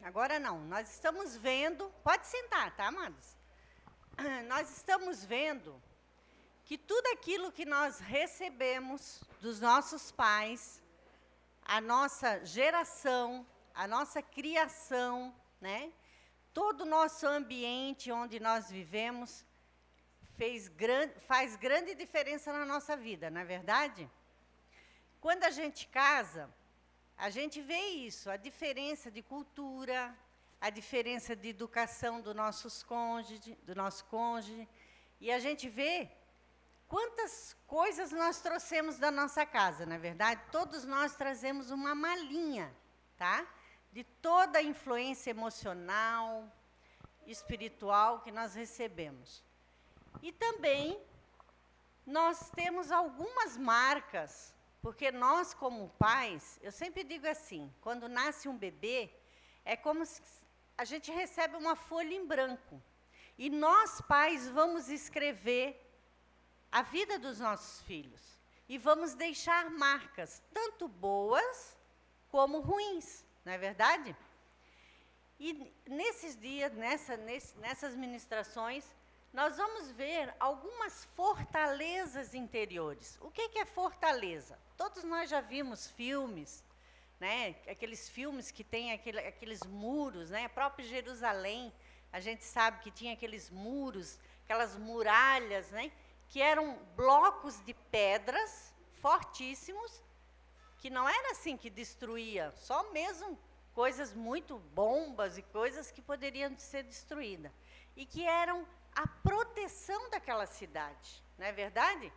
agora não, nós estamos vendo, pode sentar, tá, amados? Nós estamos vendo que tudo aquilo que nós recebemos dos nossos pais, a nossa geração, a nossa criação, né? Todo o nosso ambiente onde nós vivemos faz grande diferença na nossa vida, não é verdade? Quando a gente casa, a gente vê isso, a diferença de cultura, a diferença de educação do nosso cônjuge, e a gente vê quantas coisas nós trouxemos da nossa casa, não é verdade? Todos nós trazemos uma malinha, tá? De toda a influência emocional, espiritual que nós recebemos. E também nós temos algumas marcas, porque nós, como pais, eu sempre digo assim, quando nasce um bebê, é como se a gente recebe uma folha em branco. E nós, pais, vamos escrever a vida dos nossos filhos. E vamos deixar marcas, tanto boas como ruins, não é verdade? E nesses dias, nessas ministrações, nós vamos ver algumas fortalezas interiores. O que é fortaleza? Todos nós já vimos filmes, né? Aqueles filmes que tem aqueles muros, né? Próprio Jerusalém, a gente sabe que tinha aqueles muros, aquelas muralhas, né? Que eram blocos de pedras fortíssimos, que não era assim que destruía, só mesmo coisas muito bombas e coisas que poderiam ser destruídas. E que eram a proteção daquela cidade, não é verdade?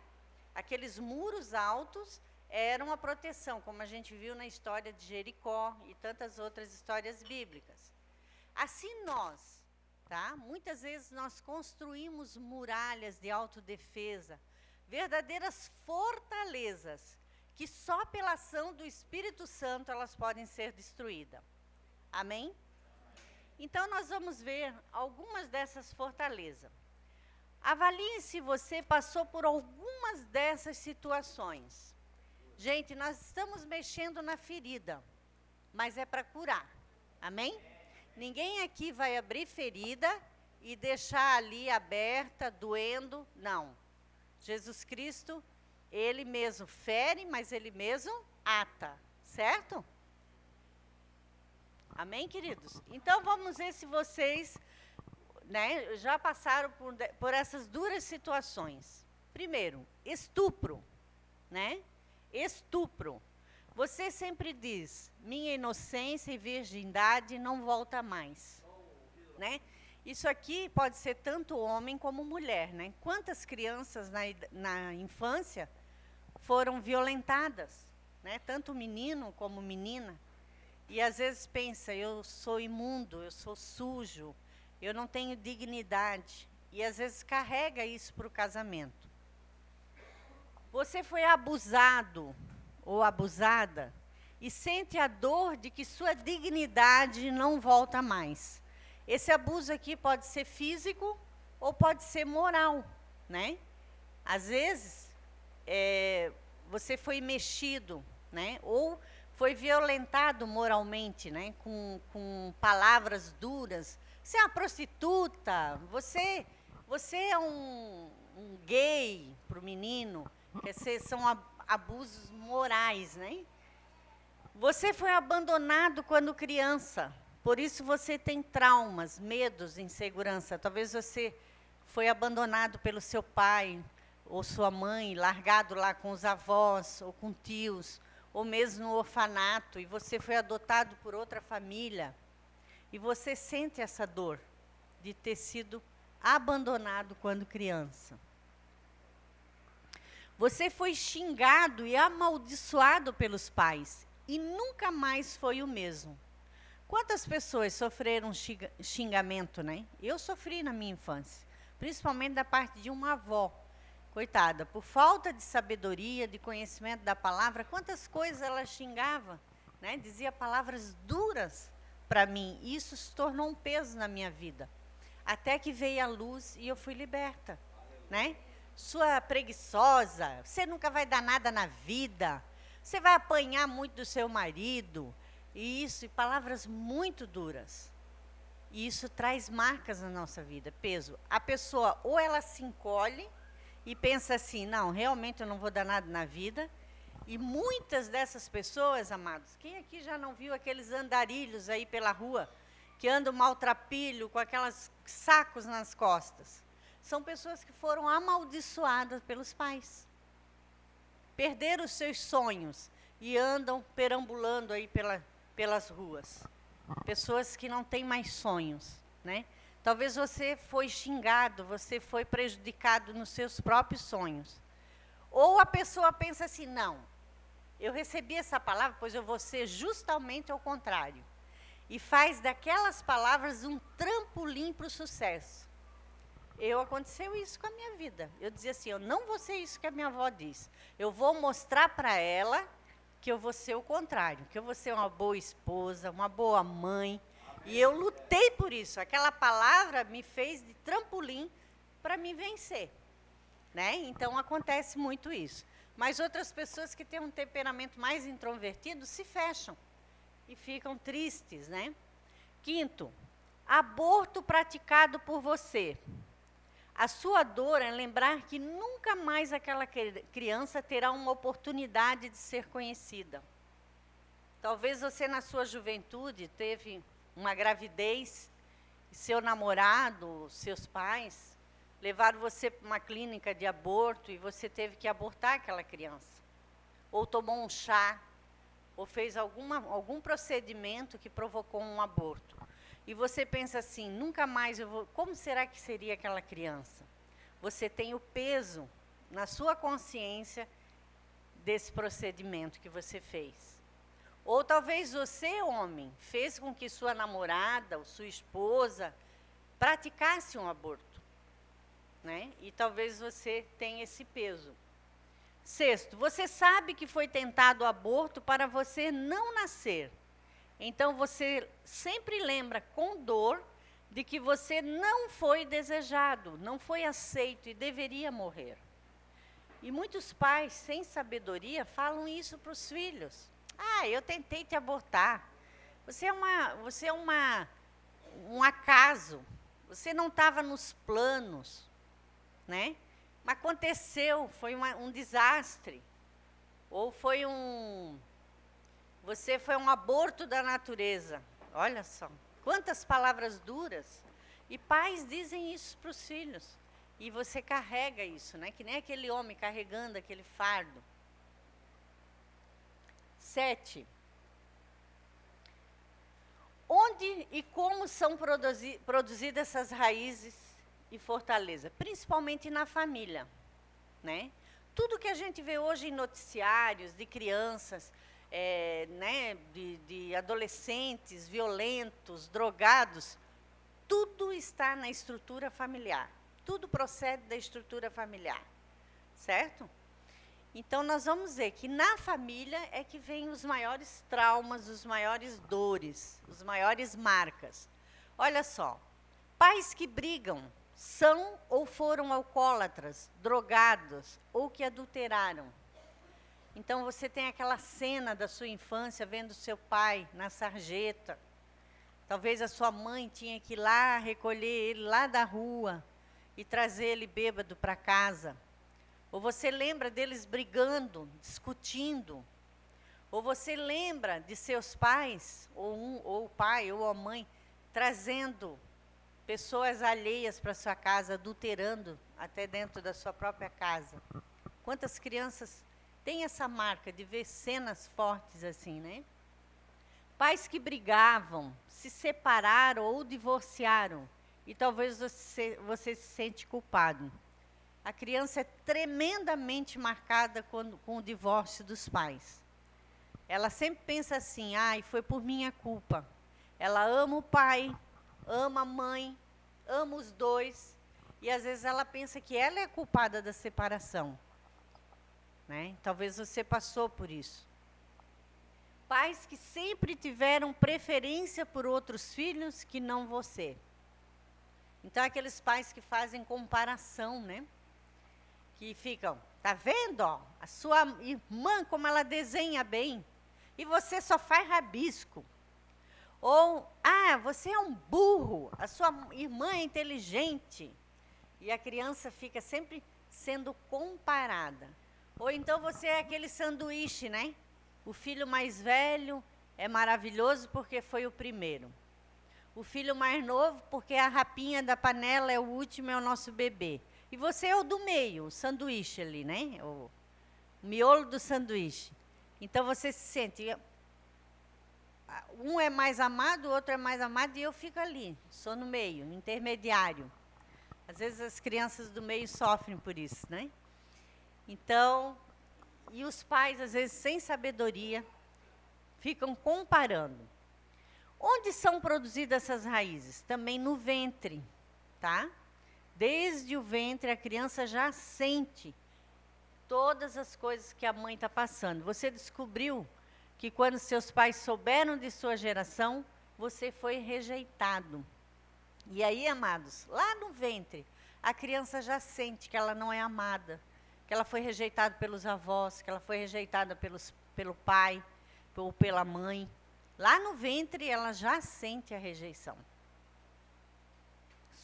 Aqueles muros altos eram a proteção, como a gente viu na história de Jericó e tantas outras histórias bíblicas. Assim nós, tá? Muitas vezes nós construímos muralhas de autodefesa, verdadeiras fortalezas, que só pela ação do Espírito Santo elas podem ser destruídas. Amém? Então, nós vamos ver algumas dessas fortalezas. Avalie se você passou por algumas dessas situações. Gente, nós estamos mexendo na ferida, mas é para curar. Amém? Ninguém aqui vai abrir ferida e deixar ali aberta, doendo. Não. Jesus Cristo, Ele mesmo fere, mas Ele mesmo ata. Certo? Amém, queridos? Então, vamos ver se vocês, né, já passaram por essas duras situações. Primeiro, estupro, né? Estupro. Você sempre diz, minha inocência e virgindade não volta mais, né? Isso aqui pode ser tanto homem como mulher, né? Quantas crianças na infância foram violentadas, né? Tanto menino como menina. E às vezes pensa, eu sou imundo, eu sou sujo, eu não tenho dignidade. E às vezes carrega isso para o casamento. Você foi abusado ou abusada e sente a dor de que sua dignidade não volta mais. Esse abuso aqui pode ser físico ou pode ser moral, né? Às vezes, você foi mexido, né? Ou foi violentado moralmente, né? Com palavras duras. Você é uma prostituta, você é um gay para o menino. São abusos morais, né? Você foi abandonado quando criança, por isso você tem traumas, medos, insegurança. Talvez você foi abandonado pelo seu pai ou sua mãe, largado lá com os avós ou com tios, ou mesmo no orfanato, e você foi adotado por outra família, e você sente essa dor de ter sido abandonado quando criança. Você foi xingado e amaldiçoado pelos pais, e nunca mais foi o mesmo. Quantas pessoas sofreram xingamento, né? Eu sofri na minha infância, principalmente da parte de uma avó. Coitada, por falta de sabedoria, de conhecimento da palavra, quantas coisas ela xingava, né? Dizia palavras duras para mim, e isso se tornou um peso na minha vida. Até que veio a luz e eu fui liberta, né? Sua preguiçosa, você nunca vai dar nada na vida, você vai apanhar muito do seu marido, E palavras muito duras. E isso traz marcas na nossa vida, peso. A pessoa, ou ela se encolhe e pensa assim, não, realmente eu não vou dar nada na vida. E muitas dessas pessoas, amados, quem aqui já não viu aqueles andarilhos aí pela rua, que andam maltrapilho, com aqueles sacos nas costas? São pessoas que foram amaldiçoadas pelos pais. Perderam os seus sonhos e andam perambulando aí pelas ruas. Pessoas que não têm mais sonhos, né? Talvez você foi xingado, você foi prejudicado nos seus próprios sonhos. Ou a pessoa pensa assim, não, eu recebi essa palavra, pois eu vou ser justamente ao contrário. E faz daquelas palavras um trampolim para o sucesso. Aconteceu isso com a minha vida. Eu dizia assim, eu não vou ser isso que a minha avó diz. Eu vou mostrar para ela que eu vou ser o contrário, que eu vou ser uma boa esposa, uma boa mãe. E eu lutei por isso. Aquela palavra me fez de trampolim para me vencer. Né? Então, acontece muito isso. Mas outras pessoas que têm um temperamento mais introvertido se fecham e ficam tristes. Né? Quinto, aborto praticado por você. A sua dor é lembrar que nunca mais aquela criança terá uma oportunidade de ser conhecida. Talvez você, na sua juventude, teve uma gravidez, e seu namorado, seus pais, levaram você para uma clínica de aborto e você teve que abortar aquela criança. Ou tomou um chá, ou fez algum procedimento que provocou um aborto. E você pensa assim, nunca mais eu vou... Como será que seria aquela criança? Você tem o peso na sua consciência desse procedimento que você fez. Ou talvez você, homem, fez com que sua namorada ou sua esposa praticasse um aborto. Né? E talvez você tenha esse peso. Sexto, você sabe que foi tentado o aborto para você não nascer. Então, você sempre lembra com dor de que você não foi desejado, não foi aceito e deveria morrer. E muitos pais, sem sabedoria, falam isso para os filhos. Ah, eu tentei te abortar. Você é um acaso. Você não estava nos planos. Né? Mas aconteceu, foi um desastre. Ou foi Você foi um aborto da natureza. Olha só, quantas palavras duras. E pais dizem isso para os filhos. E você carrega isso, né? Que nem aquele homem carregando aquele fardo. 7. Onde e como são produzidas essas raízes e fortaleza? Principalmente na família. Né? Tudo que a gente vê hoje em noticiários de crianças... né, de adolescentes violentos, drogados, tudo está na estrutura familiar. Tudo procede da estrutura familiar. Certo? Então, nós vamos ver que na família é que vem os maiores traumas, os maiores dores, os maiores marcas. Olha só, pais que brigam são ou foram alcoólatras, drogados ou que adulteraram. Então, você tem aquela cena da sua infância, vendo seu pai na sarjeta. Talvez a sua mãe tinha que ir lá recolher ele lá da rua e trazer ele bêbado para casa. Ou você lembra deles brigando, discutindo. Ou você lembra de seus pais, ou o pai ou a mãe, trazendo pessoas alheias para sua casa, adulterando até dentro da sua própria casa. Quantas crianças têm essa marca de ver cenas fortes assim, né? Pais que brigavam, se separaram ou divorciaram, e talvez você se sente culpado. A criança é tremendamente marcada com o divórcio dos pais. Ela sempre pensa assim, foi por minha culpa. Ela ama o pai, ama a mãe, ama os dois, e às vezes ela pensa que ela é a culpada da separação. Né? Talvez você passou por isso. Pais que sempre tiveram preferência por outros filhos que não você. Então, aqueles pais que fazem comparação, né? Que ficam, tá vendo, a sua irmã, como ela desenha bem, e você só faz rabisco. Ou, você é um burro, a sua irmã é inteligente. E a criança fica sempre sendo comparada. Ou então você é aquele sanduíche, né? O filho mais velho é maravilhoso porque foi o primeiro. O filho mais novo porque a rapinha da panela é o último, é o nosso bebê. E você é o do meio, o sanduíche ali, né? O miolo do sanduíche. Então você se sente, um é mais amado, o outro é mais amado, e eu fico ali, sou no meio, intermediário. Às vezes as crianças do meio sofrem por isso, né? Então, e os pais, às vezes, sem sabedoria, ficam comparando. Onde são produzidas essas raízes? Também no ventre, tá? Desde o ventre, a criança já sente todas as coisas que a mãe está passando. Você descobriu que quando seus pais souberam de sua geração, você foi rejeitado. E aí, amados, lá no ventre, a criança já sente que ela não é amada, que ela foi rejeitada pelos avós, que ela foi rejeitada pelo pai ou pela mãe. Lá no ventre, ela já sente a rejeição.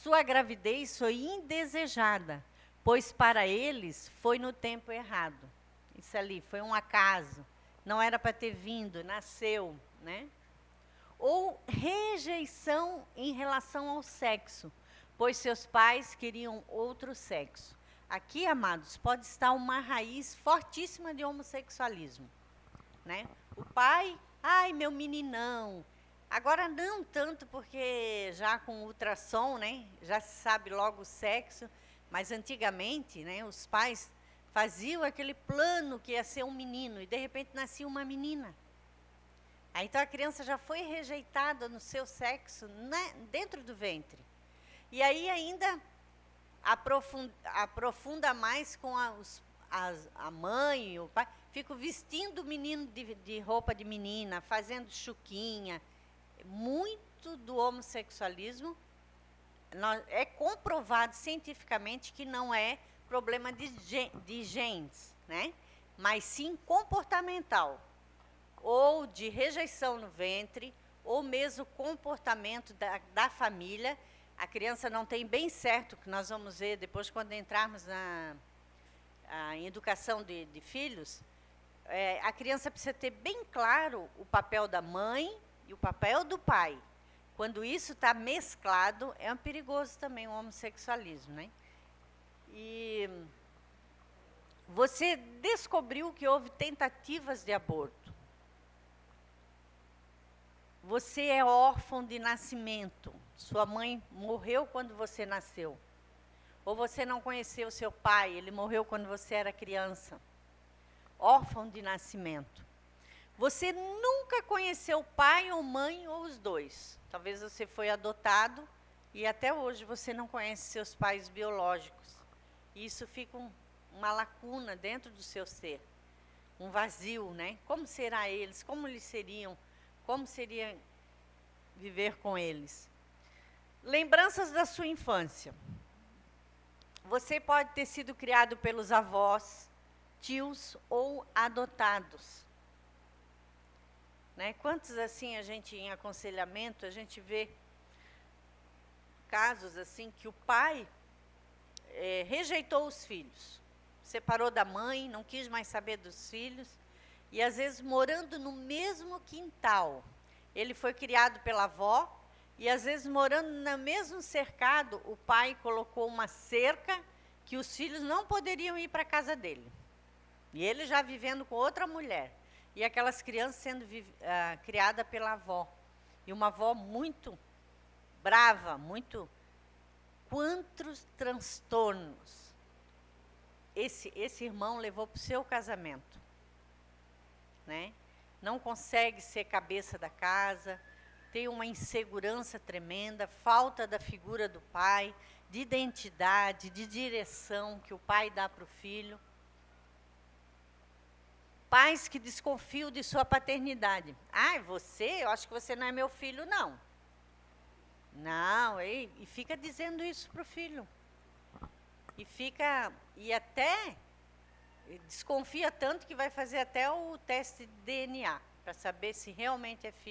Sua gravidez foi indesejada, pois para eles foi no tempo errado. Isso ali foi um acaso, não era para ter vindo, nasceu, né? Ou rejeição em relação ao sexo, pois seus pais queriam outro sexo. Aqui, amados, pode estar uma raiz fortíssima de homossexualismo, né? O pai, meu meninão. Agora não tanto, porque já com ultrassom, né, já se sabe logo o sexo, mas antigamente, né, os pais faziam aquele plano que ia ser um menino, e de repente nascia uma menina. Aí, então a criança já foi rejeitada no seu sexo, né, dentro do ventre. E aí ainda aprofunda mais com a mãe e o pai, ficam vestindo o menino de roupa de menina, fazendo chuquinha. Muito do homossexualismo é comprovado cientificamente que não é problema de genes, né? Mas sim comportamental, ou de rejeição no ventre, ou mesmo comportamento da família. A criança não tem bem certo, que nós vamos ver depois quando entrarmos em educação de filhos, a criança precisa ter bem claro o papel da mãe e o papel do pai. Quando isso está mesclado, é um perigoso também o homossexualismo, né? E você descobriu que houve tentativas de aborto. Você é órfão de nascimento. Sua mãe morreu quando você nasceu. Ou você não conheceu seu pai, ele morreu quando você era criança. Órfão de nascimento. Você nunca conheceu pai ou mãe, ou os dois. Talvez você foi adotado e até hoje você não conhece seus pais biológicos. E isso fica uma lacuna dentro do seu ser. Um vazio, né? Como será eles? Como eles seriam? Como seria viver com eles? Lembranças da sua infância. Você pode ter sido criado pelos avós, tios ou adotados. Né? Quantos assim a gente em aconselhamento, a gente vê casos assim que o pai rejeitou os filhos, separou da mãe, não quis mais saber dos filhos, e às vezes morando no mesmo quintal. Ele foi criado pela avó, e às vezes morando no mesmo cercado, o pai colocou uma cerca que os filhos não poderiam ir para a casa dele. E ele já vivendo com outra mulher. E aquelas crianças sendo criadas pela avó. E uma avó muito brava, muito... Quantos transtornos esse irmão levou para o seu casamento? Né? Não consegue ser cabeça da casa, tem uma insegurança tremenda, falta da figura do pai, de identidade, de direção que o pai dá para o filho. Pais que desconfiam de sua paternidade. Eu acho que você não é meu filho, não. Não, e fica dizendo isso para o filho. E até desconfia tanto que vai fazer até o teste de DNA, para saber se realmente é filho.